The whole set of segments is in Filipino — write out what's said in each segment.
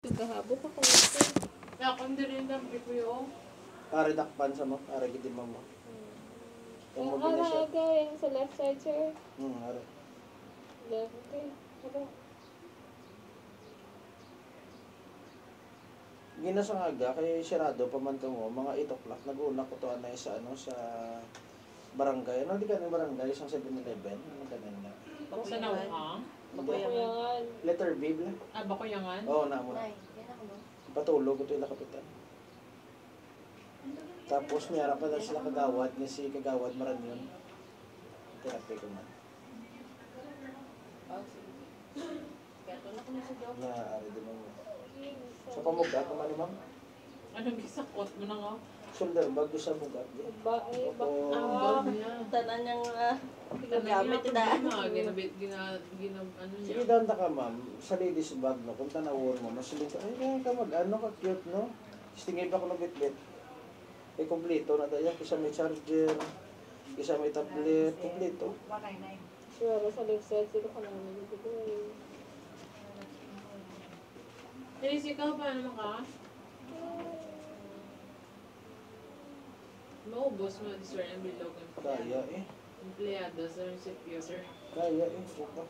Nagkahabok ako nito. Kaya kung din lang pipuyo. Para dakpan sa mo, para gitin mo mo. Yung mo Ang siya. aga yung sa left side, sir. Ara. Left, okay. Ano? Gina sa aga, kay sirado pamanto mo, mga 8 o'clock, nag-una ko to anay sa ano, sa barangay. Ano, di ka na barangay, isang 7-Eleven. Ano ka na? Sa nawang? Bakuyangan. Letter B, bla? Bakuyangan? Oo, na mo na. Patulog, ito yung kapitan. Tapos may harap pa na sila kagawad, niya si kagawad Maranyon. Tinapi ko man. Ari din mo. Sa pamugat naman ni ma'am. Anong gisakot mo na nga? Shoulder bag doon sa bugat. Tanan niyang Gamit na. Ginabit, ano niya. Sige daw ka ma'am, sa ladies bag no, kung tanawon mo, masulit ka, ay kaya ka mag-ano ka cute no? Stingin pa ko ng bit-bit. Eh, kompleto na tayo. Isa may charger, isa may tablet, kompleto. Sure, sa left side, sila ka naman dito. Elis, ikaw pa naman ka? Maubos mo, sir, ang bilog. Kaya eh. Empleyado, sir, sir. Kaya eh. Buka.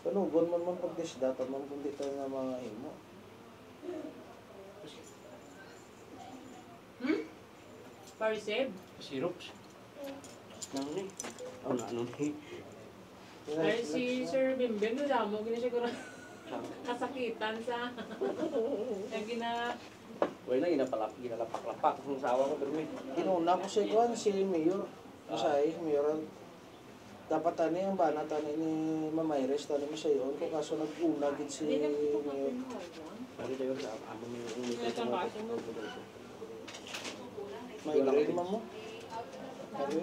Panugon man man pag-disda, man kung dito na mga himo. Pa-receive? Syrups. Nang ni. Oh, na ano ni. Ay, si Sir Bimbim, wala mo, ginasiguro kasakitan sa Wala na ginalapak-lapak ng sawa ko pero may. Inuna ko si Juan, si Mayor. Masay, Mayor. Dapat tani ang bana tani ni Mamayres tani mo sa iyon ko kaso nag-una gid si Mayor. Ano tayo sa amo ni May laki mo. Ano?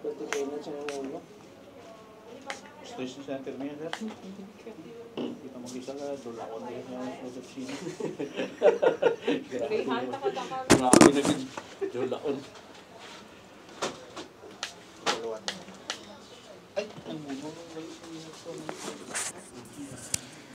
Pwede kayo na sa ulo. Station center niya, sir. Kita mo isa ka, doon ako na yun yung opisina. Rihan, takot-takot. Grabe na gid. Dulaon. Ay, ang muno.